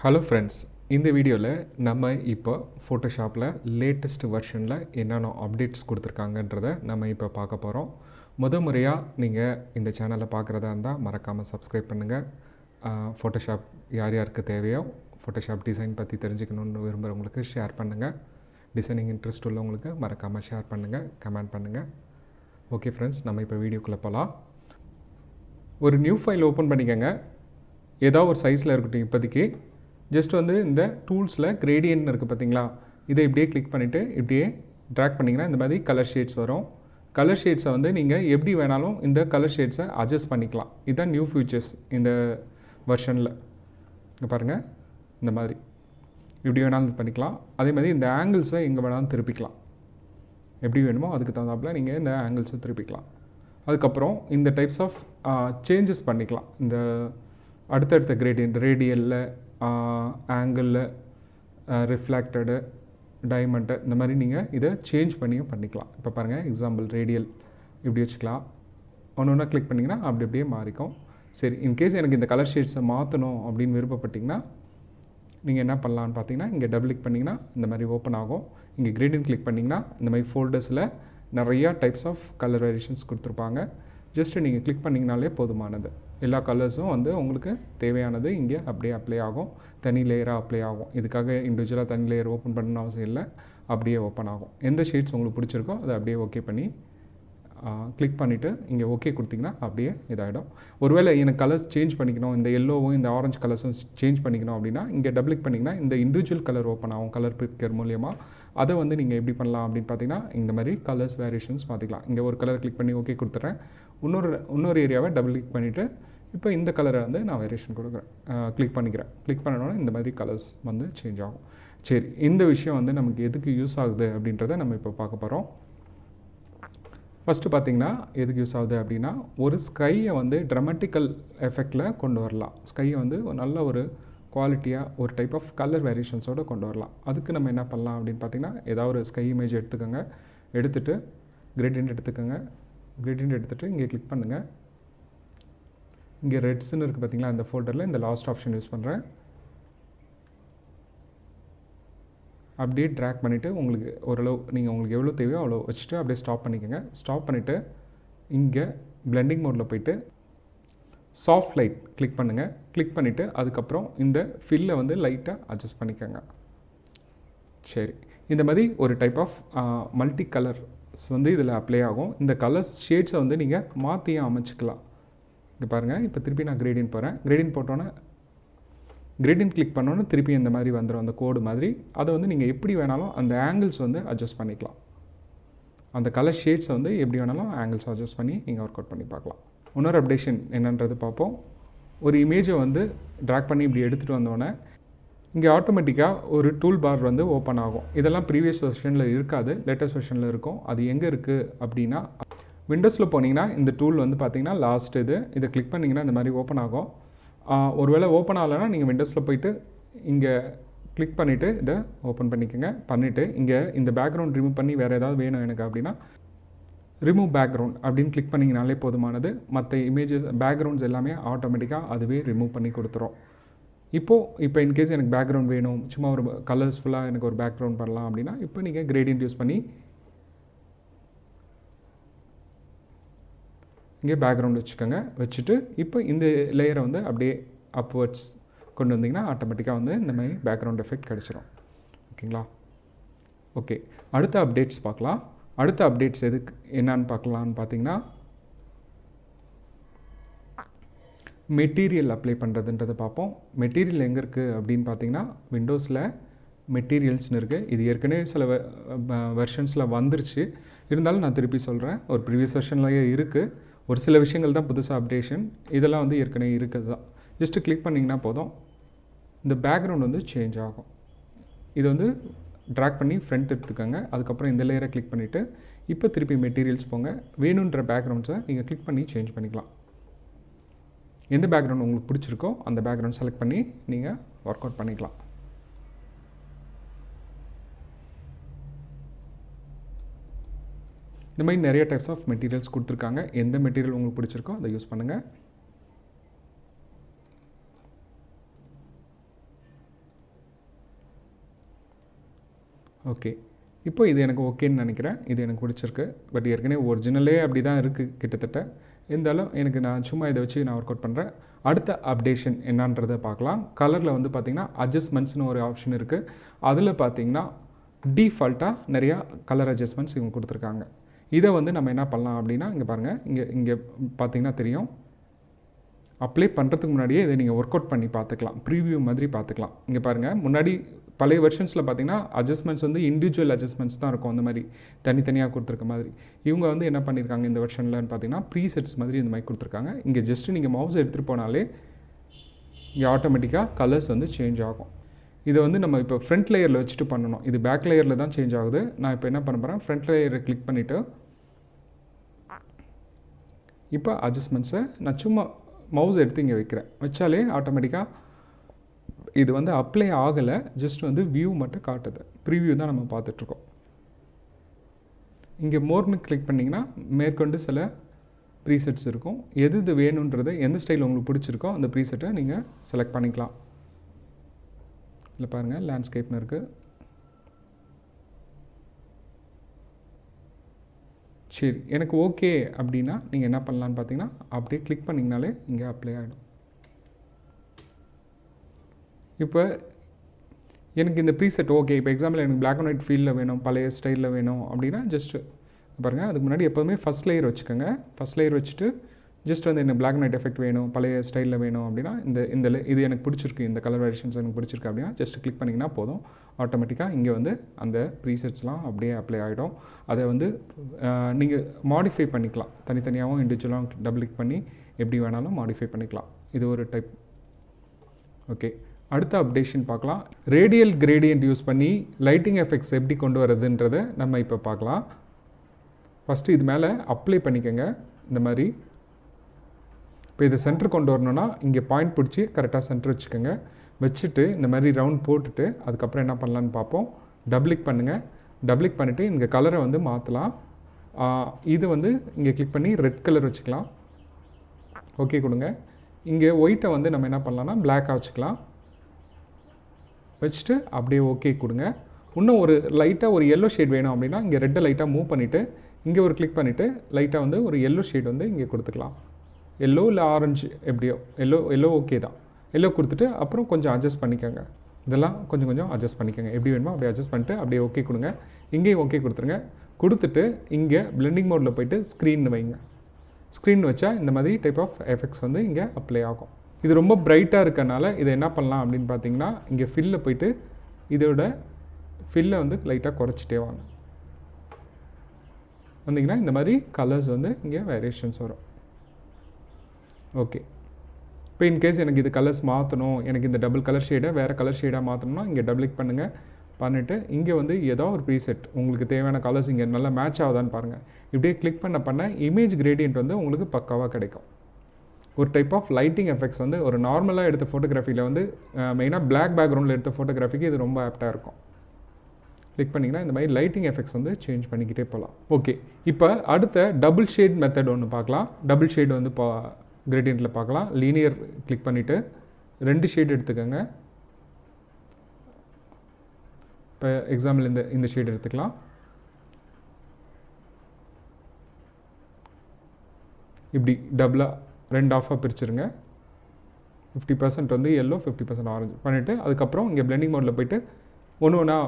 Hello friends, இந்த வீடியோவில் நம்ம இப்போ ஃபோட்டோஷாப்பில் லேட்டஸ்ட் வெர்ஷனில் என்னென்ன அப்டேட்ஸ் கொடுத்துருக்காங்கன்றதை நம்ம இப்போ பார்க்க போகிறோம். முறையாக நீங்கள் இந்த சேனலை பார்க்குறதா இருந்தால் மறக்காமல் சப்ஸ்கிரைப் பண்ணுங்கள். ஃபோட்டோஷாப் யார் யாருக்கு தேவையோ ஃபோட்டோஷாப் டிசைன் பற்றி தெரிஞ்சுக்கணுன்னு விரும்புகிறவங்களுக்கு ஷேர் பண்ணுங்கள். டிசைனிங் இன்ட்ரெஸ்ட் உள்ளவங்களுக்கு மறக்காமல் ஷேர் பண்ணுங்கள், கமெண்ட் பண்ணுங்கள். ஓகே ஃப்ரெண்ட்ஸ், நம்ம இப்போ வீடியோக்குள்ளே போகலாம். ஒரு நியூ ஃபைல் ஓப்பன் பண்ணிக்கோங்க. ஏதோ ஒரு சைஸில் இருக்கட்டும். இப்போதைக்கு ஜஸ்ட் இந்த டூல்ஸில் கிரேடியன்ட் இருக்குது பார்த்தீங்களா, இதை இப்படியே கிளிக் பண்ணிவிட்டு இப்படியே ட்ராக் பண்ணிங்கன்னா இந்த மாதிரி கலர் ஷேட்ஸ் வரும். கலர் ஷேட்ஸை நீங்கள் எப்படி வேணாலும் இந்த கலர் ஷேட்ஸை அட்ஜஸ்ட் பண்ணிக்கலாம். இதுதான் நியூ ஃபியூச்சர்ஸ் இந்த வெர்ஷனில். இங்கே பாருங்கள், இந்த மாதிரி எப்படி வேணாலும் பண்ணிக்கலாம். அதே மாதிரி இந்த ஆங்கிள்ஸை எங்கே வேணாலும் திருப்பிக்கலாம். எப்படி வேணுமோ அதுக்கு தகுந்தாப்பில் நீங்கள் இந்த ஆங்கிள்ஸை திருப்பிக்கலாம். அதுக்கப்புறம் இந்த டைப்ஸ் ஆஃப் சேஞ்சஸ் பண்ணிக்கலாம். இந்த அடுத்தடுத்த கிரேடியன்ட் ரேடியலில், ஆங்கிளில், ரிஃப்ளாக்டடு, டைமண்டு, இந்த மாதிரி நீங்கள் இதை சேஞ்ச் பண்ணிக்கலாம். இப்போ பாருங்கள், எக்ஸாம்பிள் ரேடியல் இப்படி வச்சுக்கலாம். ஒன்று கிளிக் பண்ணிங்கன்னா அப்படி அப்படியே மாறிக்கும். சரி, இன்கேஸ் எனக்கு இந்த கலர் ஷேட்ஸை மாற்றணும் அப்படின்னு விருப்பப்பட்டிங்கன்னா நீங்கள் என்ன பண்ணலான்னு பார்த்தீங்கன்னா, இங்கே டபுள் கிளிக் பண்ணிங்கன்னா இந்த மாதிரி ஓப்பன் ஆகும். இங்கே கிரேடியன்ட் கிளிக் பண்ணிங்கன்னா இந்த மாதிரி ஃபோல்டர்ஸில் நிறையா டைப்ஸ் ஆஃப் கலர் வேரியேஷன்ஸ் கொடுத்துருப்பாங்க. ஜஸ்ட்டு நீங்கள் கிளிக் பண்ணிங்கனாலே போதுமானது. எல்லா கலர்ஸும் உங்களுக்கு தேவையானது இங்கே அப்படியே அப்ளை ஆகும். தனி லேயராக அப்ளை ஆகும். இதுக்காக இண்டிவிஜுவலாக தனி லேயர் ஓப்பன் பண்ணணும் அவசியம் இல்லை, அப்படியே ஓப்பன் ஆகும். எந்த ஷேட்ஸ் உங்களுக்கு பிடிச்சிருக்கோ அதை அப்படியே ஓகே பண்ணி கிளிக் பண்ணிவிட்டு இங்கே ஓகே கொடுத்திங்கன்னா அப்படியே இதாகிடும். ஒருவேளை எனக்கு கலர்ஸ் சேஞ்ச் பண்ணிக்கணும், இந்த எல்லோவும் இந்த ஆரஞ்சு கலர்ஸும் சேஞ்ச் பண்ணிக்கணும் அப்படின்னா இங்கே டபுள் கிளிக் பண்ணிங்கன்னா இந்த இண்டிவிஜுவல் கலர் ஓப்பன் ஆகும். கலர் பிக்கர் மூலியமாக அதை நீங்கள் எப்படி பண்ணலாம் அப்படின்னு பார்த்தீங்கன்னா, இந்த மாதிரி கலர்ஸ் வேரியேஷன்ஸ் பார்த்துக்கலாம். இங்கே ஒரு கலர் கிளிக் பண்ணி ஓகே கொடுத்துட்றேன். இன்னொரு ஏரியாவை டபுள் கிளிக் பண்ணிவிட்டு இப்போ இந்த கலரை நான் வேரியேஷன் கொடுக்குறேன், கிளிக் பண்ணிக்கிறேன். கிளிக் பண்ணணுன்னா இந்த மாதிரி கலர்ஸ் சேஞ்ச் ஆகும். சரி, இந்த விஷயம் நமக்கு எதுக்கு யூஸ் ஆகுது அப்படின்றத நம்ம இப்போ பார்க்க போகிறோம். ஃபஸ்ட்டு பார்த்திங்கன்னா எதுக்கு யூஸ் ஆகுது அப்படின்னா, ஒரு ஸ்கையை ட்ரமட்டிக்கல் எஃபெக்டில் கொண்டு வரலாம். ஸ்கையை நல்ல ஒரு குவாலிட்டியாக ஒரு டைப் ஆஃப் கலர் வேரியேஷன்ஸோடு கொண்டு வரலாம். அதுக்கு நம்ம என்ன பண்ணலாம் அப்படின்னு பார்த்திங்கன்னா, ஏதாவது ஒரு ஸ்கை இமேஜ் எடுத்துக்கோங்க. எடுத்துகிட்டு கிரேடியன்ட் எடுத்துக்கோங்க. கிரேடியன்ட் எடுத்துகிட்டு இங்கே கிளிக் பண்ணுங்கள். இங்கே ரெட்ஸ்ன்னு இருக்குது பார்த்திங்களா, இந்த ஃபோல்டரில் இந்த லாஸ்ட் ஆப்ஷன் யூஸ் பண்ணுறேன். அப்படியே ட்ராக் பண்ணிவிட்டு உங்களுக்கு ஓரளவு உங்களுக்கு எவ்வளோ தேவையோ அவ்வளோ வச்சுட்டு அப்படியே ஸ்டாப் பண்ணிக்கோங்க. ஸ்டாப் பண்ணிவிட்டு இங்கே பிளெண்டிங் மோடில் போய்ட்டு சாஃப்ட் லைட் கிளிக் பண்ணுங்கள். கிளிக் பண்ணிவிட்டு அதுக்கப்புறம் இந்த ஃபில்லை லைட்டாக அட்ஜஸ்ட் பண்ணிக்கோங்க. சரி, இந்த மாதிரி ஒரு டைப் ஆஃப் மல்டி கலர்ஸ் இதில் அப்ளை ஆகும். இந்த கலர்ஸ் ஷேட்ஸை நீங்கள் மாற்றியும் அமைச்சிக்கலாம். இங்கே பாருங்கள், இப்போ திருப்பி நான் கிரேடியன்ட் போகிறேன். கிரேடியன்ட் போட்டோன்னே கிரேடியன்ட் கிளிக் பண்ணோன்னு திருப்பி இந்த மாதிரி வந்துடும், அந்த கோடு மாதிரி. அதை நீங்கள் எப்படி வேணாலும் அந்த ஆங்கிள்ஸ் அட்ஜஸ்ட் பண்ணிக்கலாம். அந்த கலர் ஷேட்ஸை எப்படி வேணாலும் ஆங்கிள்ஸ் அட்ஜஸ்ட் பண்ணி நீங்கள் ஒர்க் அவுட் பண்ணி பார்க்கலாம். இன்னொரு அப்டேஷன் என்னன்றது பார்ப்போம். ஒரு இமேஜை ட்ராக் பண்ணி இப்படி எடுத்துகிட்டு வந்தோடனே இங்கே ஆட்டோமேட்டிக்காக ஒரு டூல் பார் ஓப்பன் ஆகும். இதெல்லாம் ப்ரீவியஸ் வெர்ஷனில் இருக்காது, லேட்டஸ்ட் வெர்ஷனில் இருக்கும். அது எங்கே இருக்குது அப்படின்னா, விண்டோஸில் போனீங்கன்னா இந்த டூல் பார்த்தீங்கன்னா லாஸ்ட் இதை கிளிக் பண்ணிங்கன்னா இந்த மாதிரி ஓப்பன் ஆகும். ஒருவேளை ஓப்பன் ஆகலைன்னா நீங்கள் விண்டோஸில் போய்ட்டு இங்கே கிளிக் பண்ணிவிட்டு இதை ஓப்பன் பண்ணிக்கோங்க. பண்ணிவிட்டு இங்கே இந்த பேக்ரவுண்ட் ரிமூவ் பண்ணி வேறு ஏதாவது வேணும் எனக்கு அப்படின்னா ரிமூவ் பேக்ரவுண்ட் அப்படின்னு கிளிக் பண்ணிங்கனாலே போதுமானது. மற்ற இமேஜஸ் பேக்ரவுண்ட்ஸ் எல்லாமே ஆட்டோமேட்டிக்காக அதுவே ரிமூவ் பண்ணி கொடுத்துரும். இப்போ இன்கேஸ் எனக்கு பேக்ரவுண்ட் வேணும், சும்மா ஒரு கலர்ஸ்ஃபுல்லாக எனக்கு ஒரு பேக்ரவுண்ட் பண்ணலாம் அப்படின்னா இப்போ நீங்கள் கிரேடியன்ட் யூஸ் பண்ணி இங்கே பேக்ரவுண்ட் வச்சுக்கோங்க. வச்சுட்டு இப்போ இந்த லேயரை அப்படியே அப்வர்ட்ஸ் கொண்டு வந்தீங்கன்னா ஆட்டோமேட்டிக்காக இந்த மாதிரி பேக்ரவுண்ட் எஃபெக்ட் கிடச்சிரும். ஓகேங்களா? ஓகே, அடுத்த அப்டேட்ஸ் பார்க்கலாம். அடுத்த அப்டேட்ஸ் எதுக்கு என்னான்னு பார்க்கலான்னு பார்த்தீங்கன்னா, மெட்டீரியல் அப்ளை பண்ணுறதுன்றதை பார்ப்போம். மெட்டீரியல் எங்கே இருக்குது அப்படின்னு பார்த்தீங்கன்னா, விண்டோஸில் மெட்டீரியல்ஸ்னு இருக்குது. இது ஏற்கனவே சில வெர்ஷன்ஸில் வந்துருச்சு. இருந்தாலும் நான் திருப்பி சொல்கிறேன், ஒரு ப்ரீவியஸ் வெர்ஷன்லேயே இருக்குது. ஒரு சில விஷயங்கள் தான் புதுசாக அப்டேஷன். இதெல்லாம் ஏற்கனவே இருக்குது தான். ஜஸ்ட்டு கிளிக் பண்ணிங்கன்னா போதும், இந்த பேக்ரவுண்ட் சேஞ்ச் ஆகும். இது ட்ராக் பண்ணி ஃப்ரண்ட் எடுத்துக்கோங்க. அதுக்கப்புறம் இந்த லேயரை கிளிக் பண்ணிவிட்டு இப்போ திருப்பி மெட்டீரியல்ஸ் போங்க. வேணுன்ற பேக்ரவுண்ட்ஸை நீங்கள் கிளிக் பண்ணி சேஞ்ச் பண்ணிக்கலாம். எந்த பேக்ரவுண்ட் உங்களுக்கு பிடிச்சிருக்கோ அந்த பேக்ரவுண்ட் செலக்ட் பண்ணி நீங்கள் ஒர்க் அவுட் பண்ணிக்கலாம். இந்த மாதிரி நிறைய டைப்ஸ் ஆஃப் மெட்டீரியல்ஸ் கொடுத்துருக்காங்க. எந்த மெட்டீரியல் உங்களுக்கு பிடிச்சிருக்கோ அதை யூஸ் பண்ணுங்கள். ஓகே. இப்போ இது எனக்கு ஓகேன்னு நினைக்கிறேன். இது எனக்கு பிடிச்சிருக்கு. பட் ஏற்கனவே ஒரிஜினலே அப்படி தான் இருக்குது கிட்டத்தட்ட. இருந்தாலும் எனக்கு நான் சும்மா இதை வச்சு நான் ஒர்க் அவுட் பண்ணுறேன். அடுத்த அப்டேஷன் என்னன்றதை பார்க்கலாம். கலரில் வந்து பார்த்திங்கன்னா அட்ஜஸ்ட்மெண்ட்ஸ்னு ஒரு ஆப்ஷன் இருக்குது. அதில் பார்த்திங்கன்னா டீஃபால்ட்டாக நிறையா கலர் அட்ஜஸ்ட்மெண்ட்ஸ் இவங்க கொடுத்துருக்காங்க. இதை வந்து நம்ம என்ன பண்ணலாம் அப்படின்னா, இங்கே பாருங்கள், இங்கே பார்த்திங்கன்னா தெரியும். அப்ளை பண்ணுறதுக்கு முன்னாடியே இதை நீங்கள் ஒர்க் அவுட் பண்ணி பார்த்துக்கலாம். ப்ரீவியூ மாதிரி பார்த்துக்கலாம். இங்கே பாருங்கள், முன்னாடி பழைய வெர்ஷன்ஸில் பார்த்திங்கன்னா அட்ஜஸ்ட்மெண்ட்ஸ் வந்து இண்டிவிஜுவல் அட்ஜஸ்ட்மெண்ட்ஸ் தான் இருக்கும். அந்த மாதிரி தனித்தனியாக கொடுத்துருக்க மாதிரி. இவங்க வந்து என்ன பண்ணியிருக்காங்க இந்த வெர்ஷனில்னு பார்த்தீங்கன்னா ப்ரீசெட்ஸ் மாதிரி இந்த மாதிரி கொடுத்துருக்காங்க. இங்கே ஜஸ்ட்டு நீங்கள் மவுஸ் எடுத்துகிட்டு போனாலே இங்கே ஆட்டோமேட்டிக்காக கலர்ஸ் வந்து சேஞ்ச் ஆகும். இதை வந்து நம்ம இப்போ ஃப்ரண்ட் லேயரில் வச்சுட்டு பண்ணணும். இது பேக் லேயரில் தான் சேஞ்ச் ஆகுது. நான் இப்போ என்ன பண்ண போகிறேன், ஃப்ரண்ட் லேயரை கிளிக் பண்ணிவிட்டு இப்போ அட்ஜஸ்ட்மெண்ட்ஸை நான் சும்மா மவுஸ் எடுத்து இங்கே வைக்கிறேன். வச்சாலே ஆட்டோமேட்டிக்காக இது வந்து அப்ளை ஆகலை, ஜஸ்ட் வந்து வியூ மட்டும் காட்டுது. ப்ரீவியூ தான் நம்ம பார்த்துட்ருக்கோம். இங்கே மோர்னு கிளிக் பண்ணிங்கன்னா மேற்கொண்டு சில ப்ரீசெட்ஸ் இருக்கும். எது இது வேணுன்றது, எந்த ஸ்டைல் உங்களுக்கு பிடிச்சிருக்கோ அந்த ப்ரீசெட்டை நீங்கள் செலக்ட் பண்ணிக்கலாம். இல்லை பாருங்கள், லேண்ட்ஸ்கேப்னு இருக்குது. சரி, எனக்கு ஓகே அப்படின்னா நீங்கள் என்ன பண்ணலான்னு பார்த்தீங்கன்னா அப்படியே கிளிக் பண்ணிங்கனாலே இங்கே அப்ளை ஆகிடும். இப்போ எனக்கு இந்த ப்ரீசெட் ஓகே. இப்போ எக்ஸாம்பிள் எனக்கு பிளாக் அண்ட் ஒயிட் ஃபீலில் வேணும், பழைய ஸ்டைலில் வேணும் அப்படின்னா ஜஸ்ட்டு பாருங்கள், அதுக்கு முன்னாடி எப்போதுமே ஃபஸ்ட் லேயர் வச்சுக்கோங்க. ஃபஸ்ட் லேயர் வச்சுட்டு ஜஸ்ட் வந்து எனக்கு பிளாக் அண்ட் ஒயிட் எஃபெக்ட் வேணும், பழைய ஸ்டைலில் வேணும் அப்படின்னா இது எனக்கு பிடிச்சிருக்கு, இந்த கலர் வேரியேஷன்ஸ் எனக்கு பிடிச்சிருக்கு அப்படின்னா ஜஸ்ட் கிளிக் பண்ணிங்கன்னா போதும். ஆட்டோமேட்டிக்காக இங்கே வந்து அந்த ப்ரீசெட்ஸ்லாம் அப்படியே அப்ளை ஆகிடும். அதை வந்து நீங்கள் மாடிஃபை பண்ணிக்கலாம். தனித்தனியாகவும் இண்டிவிஜுவலாகவும் டபுள் கிளிக் பண்ணி எப்படி வேணாலும் மாடிஃபை பண்ணிக்கலாம். இது ஒரு டைப். ஓகே, அடுத்த அப்டேஷன் பார்க்கலாம். ரேடியல் கிரேடியன்ட் யூஸ் பண்ணி லைட்டிங் எஃபெக்ட்ஸ் எப்படி கொண்டு வரதுன்றதை நம்ம இப்போ பார்க்கலாம். ஃபஸ்ட்டு இது மேலே அப்ளை பண்ணிக்கோங்க. இந்த மாதிரி இப்போ இதை சென்டர் கொண்டு வரணுன்னா இங்கே பாயிண்ட் பிடிச்சி கரெக்டாக சென்டர் வச்சுக்கோங்க. வச்சுட்டு இந்த மாதிரி ரவுண்ட் போட்டுட்டு அதுக்கப்புறம் என்ன பண்ணலான்னு பார்ப்போம். டபுள் கிளிக் பண்ணுங்கள். டபுள் கிளிக் பண்ணிவிட்டு இங்கே கலரை வந்து மாற்றலாம். இது வந்து இங்கே கிளிக் பண்ணி ரெட் கலர் வச்சுக்கலாம். ஓகே கொடுங்க. இங்கே ஒயிட்டை வந்து நம்ம என்ன பண்ணலாம்னா பிளாக்காக வச்சுக்கலாம். வச்சுட்டு அப்படியே ஓகே கொடுங்க. இன்னும் ஒரு லைட்டாக ஒரு எல்லோ ஷேட் வேணும் அப்படின்னா இங்கே ரெட்டை லைட்டாக மூவ் பண்ணிவிட்டு இங்கே ஒரு கிளிக் பண்ணிவிட்டு லைட்டாக வந்து ஒரு எல்லோ ஷேட் வந்து இங்கே கொடுத்துக்கலாம். எல்லோ இல்லை ஆரஞ்சு எப்படியோ, எல்லோ ஓகே தான். எல்லோ கொடுத்துட்டு அப்புறம் கொஞ்சம் அட்ஜஸ்ட் பண்ணிக்கோங்க. இதெல்லாம் கொஞ்சம் அட்ஜஸ்ட் பண்ணிக்கோங்க. எப்படி வேணுமோ அப்படியே அட்ஜஸ்ட் பண்ணிட்டு அப்படியே ஓகே கொடுங்க. இங்கேயும் ஓகே கொடுத்துருங்க. கொடுத்துட்டு இங்கே பிளெண்டிங் மோடில் போய்ட்டு ஸ்க்ரீன் வைங்க. ஸ்க்ரீன் வச்சா இந்த மாதிரி டைப் ஆஃப் எஃபெக்ட்ஸ் வந்து இங்கே அப்ளை ஆகும். இது ரொம்ப பிரைட்டாக இருக்கனால இதை என்ன பண்ணலாம் அப்படின்னு பார்த்தீங்கன்னா இங்கே ஃபில்லில் போய்ட்டு இதோட ஃபில்லை வந்து லைட்டாக குறைச்சிட்டே வாங்க. வந்தீங்கன்னா இந்த மாதிரி கலர்ஸ் வந்து இங்கே வேரியேஷன்ஸ் வரும். ஓகே, இப்போ இன்கேஸ் எனக்கு இது கலர்ஸ் மாற்றணும், எனக்கு இந்த டபுள் கலர் ஷேடை வேறு கலர் ஷேடாக மாற்றணும்னா இங்கே டபுள் கிளிக் பண்ணுங்கள். பண்ணிவிட்டு இங்கே வந்து ஏதோ ஒரு ப்ரீசெட் உங்களுக்கு தேவையான கலர்ஸ் இங்கே நல்லா மேட்ச் ஆகுதான்னு பாருங்கள். இப்படியே கிளிக் பண்ண இமேஜ் கிரேடியன்ட் வந்து உங்களுக்கு பக்காவாக கிடைக்கும். ஒரு டைப் ஆஃப் லைட்டிங் எஃபெக்ட்ஸ் வந்து ஒரு நார்மலாக எடுத்த ஃபோட்டோகிராஃபியில் வந்து மெயினாக பிளாக் பேக்ரவுண்டில் எடுத்த ஃபோட்டோகிராஃபிக்கு இது ரொம்ப ஆப்டாக இருக்கும். கிளிக் பண்ணிங்கன்னா இந்த மாதிரி லைட்டிங் எஃபெக்ட்ஸ் வந்து சேஞ்ச் பண்ணிக்கிட்டே போகலாம். ஓகே, இப்போ அடுத்த டபுள் ஷேட் மெத்தட் ஒன்று பார்க்கலாம். டபுள் ஷேட் வந்து கிரேடியண்ட்டில் பார்க்கலாம். லீனியர் கிளிக் பண்ணிவிட்டு 2 ஷேட் எடுத்துக்கோங்க. இப்போ எக்ஸாம்பிள் இந்த ஷேட் எடுத்துக்கலாம். இப்படி டபுளாக 2 ஆஃபாக பிரிச்சுருங்க. 50% வந்து எல்லோ, 50% ஆரஞ்சு பண்ணிவிட்டு அதுக்கப்புறம் இங்கே பிளெண்டிங் மோடில் போய்ட்டு ஒன்று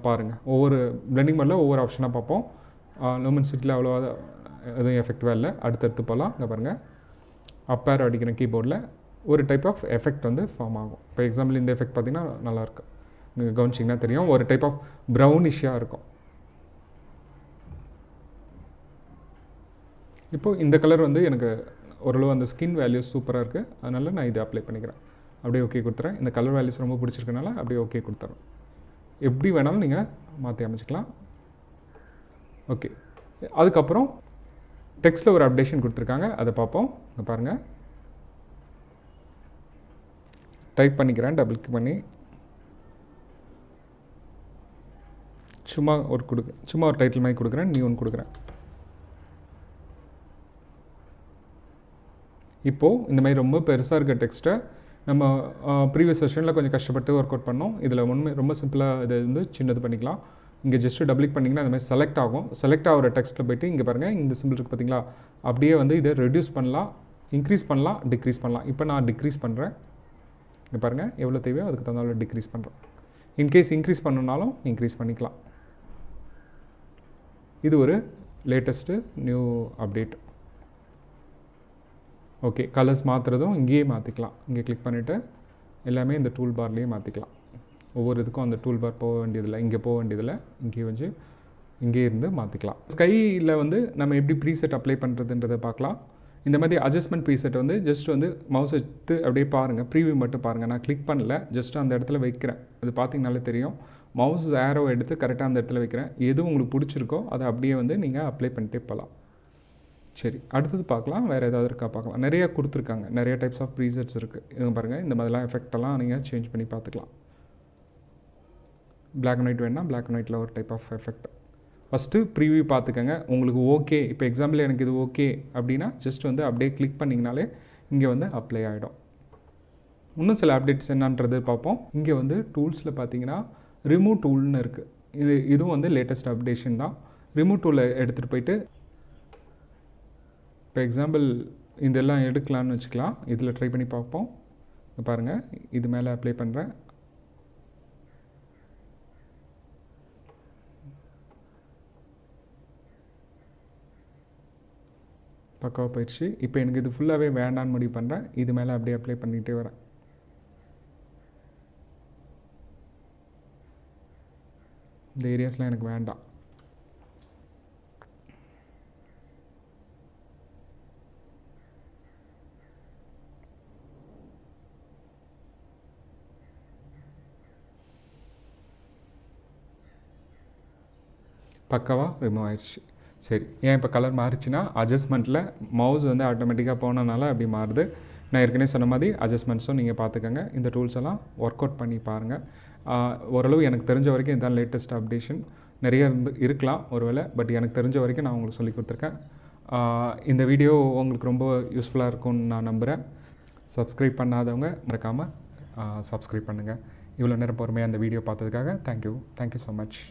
பாருங்கள். ஒவ்வொரு பிளெண்டிங் மோடில் ஒவ்வொரு ஆப்ஷனாக பார்ப்போம். லூமின்சிட்டியில் அவ்வளோ எதுவும் எஃபெக்டிவாக இல்லை. அடுத்தடுத்து போகலாம். இங்கே பாருங்கள், அப்பேர் அடிக்கிற கீபோர்டில் ஒரு டைப் ஆஃப் எஃபெக்ட் வந்து ஃபார்ம் ஆகும். இப்போ எக்ஸாம்பிள் இந்த எஃபெக்ட் பார்த்திங்கன்னா நல்லாயிருக்கு. நீங்கள் கவனிச்சிங்கன்னா தெரியும், ஒரு டைப் ஆஃப் ப்ரௌனிஷாக இருக்கும். இப்போது இந்த கலர் வந்து எனக்கு ஓரளவு அந்த ஸ்கின் வேல்யூஸ் சூப்பராக இருக்குது. அதனால் நான் இதை அப்ளை பண்ணிக்கிறேன். அப்படியே ஓகே கொடுத்துறேன். இந்த கலர் வேல்யூஸ் ரொம்ப பிடிச்சிருக்கனால அப்படியே ஓகே கொடுத்துறேன். எப்படி வேணாலும் நீங்கள் மாற்றி அமைச்சிக்கலாம். ஓகே, அதுக்கப்புறம் டெக்ஸ்ட்டில் ஒரு அப்டேஷன் கொடுத்துருக்காங்க, அதை பார்ப்போம். இங்கே பாருங்கள், டைப் பண்ணிக்கிறேன். டபுள் கிளிக் பண்ணி சும்மா ஒரு டைட்டில் மாதிரி கொடுக்குறேன். நியூ ஒன்று கொடுக்குறேன். இப்போது இந்த மாதிரி ரொம்ப பெருசாக இருக்க டெக்ஸ்ட்டை நம்ம ப்ரீவியஸ் வெர்ஷனில் கொஞ்சம் கஷ்டப்பட்டு ஒர்க் அவுட் பண்ணோம். இதில் ரொம்ப சிம்பிளாக இது வந்து சின்னது பண்ணிக்கலாம். இங்கே ஜஸ்ட்டு டபுள் கிளிக் பண்ணிங்கன்னா அந்த மாதிரி செலக்ட் ஆகும். செலக்ட் ஆகிற டெக்ஸ்ட்டில் போய்ட்டு இங்கே பாருங்கள் இந்த சிம்பிள் இருக்குது பார்த்தீங்களா, அப்படியே வந்து இதை ரெடியூஸ் பண்ணலாம், இன்க்ரீஸ் பண்ணலாம், டிக்ரீஸ் பண்ணலாம். இப்போ நான் டிக்ரீஸ் பண்ணுறேன். இங்கே பாருங்கள் எவ்வளோ தேவையோ அதுக்கு தகுந்த டிக்ரீஸ் பண்ணுறேன். இன்கேஸ் இன்க்ரீஸ் பண்ணணுனாலும் இன்க்ரீஸ் பண்ணிக்கலாம். இது ஒரு latest new update. Okay, colours மாற்றுறதும் இங்கேயே மாற்றிக்கலாம். இங்கே கிளிக் பண்ணிவிட்டு எல்லாமே இந்த டூல் பார்லேயே மாற்றிக்கலாம். ஒவ்வொரு இதுக்கும் அந்த டூல் பார் போக வேண்டியதில்லை, இங்கே போக வேண்டியதில்லை, இங்கே வந்து இங்கே இருந்து மாற்றிக்கலாம். ஸ்கையில் வந்து நம்ம எப்படி ப்ரீசெட் அப்ளை பண்ணுறதுன்றதை பார்க்கலாம். இந்த மாதிரி அட்ஜஸ்ட்மெண்ட் ப்ரீசெட் வந்து ஜஸ்ட் வந்து மவுஸ் எடுத்து அப்படியே பாருங்கள், ப்ரீவியூ மட்டும் பாருங்கள். நான் கிளிக் பண்ணல, ஜஸ்ட் அந்த இடத்துல வைக்கிறேன். அது பார்த்திங்கனாலே தெரியும். மவுஸ் ஏரோ எடுத்து கரெக்டாக அந்த இடத்துல வைக்கிறேன். எது உங்களுக்கு பிடிச்சிருக்கோ அதை அப்படியே வந்து நீங்கள் அப்ளை பண்ணிட்டே போகலாம். சரி, அடுத்தது பார்க்கலாம். வேறு ஏதாவது இருக்கா பார்க்கலாம். நிறையா கொடுத்துருக்காங்க, நிறைய டைப்ஸ் ஆஃப் ப்ரீசெட்ஸ் இருக்குது. இது பாருங்கள், இந்த மாதிரிலாம் எஃபெக்டெல்லாம் நீங்கள் சேஞ்ச் பண்ணி பார்த்துக்கலாம். பிளாக் அண்ட் ஒயிட் வேணுன்னா பிளாக் அண்ட் ஒயிட்டில் ஒரு type of effect. First preview பார்த்துக்கங்க. உங்களுக்கு ஓகே, இப்போ எக்ஸாம்பிள் எனக்கு இது ஓகே அப்படின்னா ஜஸ்ட் வந்து அப்படியே கிளிக் பண்ணிங்கனாலே இங்கே வந்து அப்ளை ஆகிடும். இன்னும் சில அப்டேட்ஸ் என்னன்றது பார்ப்போம். இங்கே வந்து டூல்ஸில் பார்த்தீங்கன்னா ரிமூவ் டூல்னு இருக்குது. இதுவும் வந்து லேட்டஸ்ட் அப்டேஷன் தான். ரிமூவ் டூலை எடுத்துகிட்டு போயிட்டு இப்போ எக்ஸாம்பிள் இதெல்லாம் எடுக்கலான்னு வச்சுக்கலாம். இதில் ட்ரை பண்ணி பார்ப்போம். பாருங்கள், இது மேலே அப்ளை பண்ணுறேன். பக்காவாக போயிடுச்சு. இப்போ எனக்கு இது ஃபுல்லாகவே வேண்டான்னு முடிவு பண்ணுறேன். இது மேலே அப்படியே அப்ளை பண்ணிகிட்டே வரேன். இந்த ஏரியாஸ்லாம் எனக்கு வேண்டாம். பக்காவாக ரிமூவ் ஆயிடுச்சு. சரி, ஏன் இப்போ கலர் மாறிச்சுன்னா அட்ஜஸ்ட்மெண்ட்டில் மவுஸ் வந்து ஆட்டோமேட்டிக்காக போனனால அப்படி மாறுது. நான் ஏற்கனவே சொன்ன மாதிரி அட்ஜஸ்ட்மெண்ட்ஸும் நீங்கள் பார்த்துக்கோங்க. இந்த டூல்ஸ் எல்லாம் ஒர்க் அவுட் பண்ணி பாருங்கள். ஓரளவு எனக்கு தெரிஞ்ச வரைக்கும் இதுதான் லேட்டஸ்ட் அப்டேஷன். நிறைய இருக்கலாம் ஒருவேளை, பட் எனக்கு தெரிஞ்ச வரைக்கும் நான் உங்களுக்கு சொல்லி கொடுத்துருக்கேன். இந்த வீடியோ உங்களுக்கு ரொம்ப யூஸ்ஃபுல்லாக இருக்கும்னு நான் நம்புகிறேன். சப்ஸ்கிரைப் பண்ணாதவங்க மறக்காமல் சப்ஸ்கிரைப் பண்ணுங்கள். இவ்வளோ நேரம் பொறுமையாக அந்த வீடியோ பார்த்ததுக்காக தேங்க்யூ ஸோ மச்.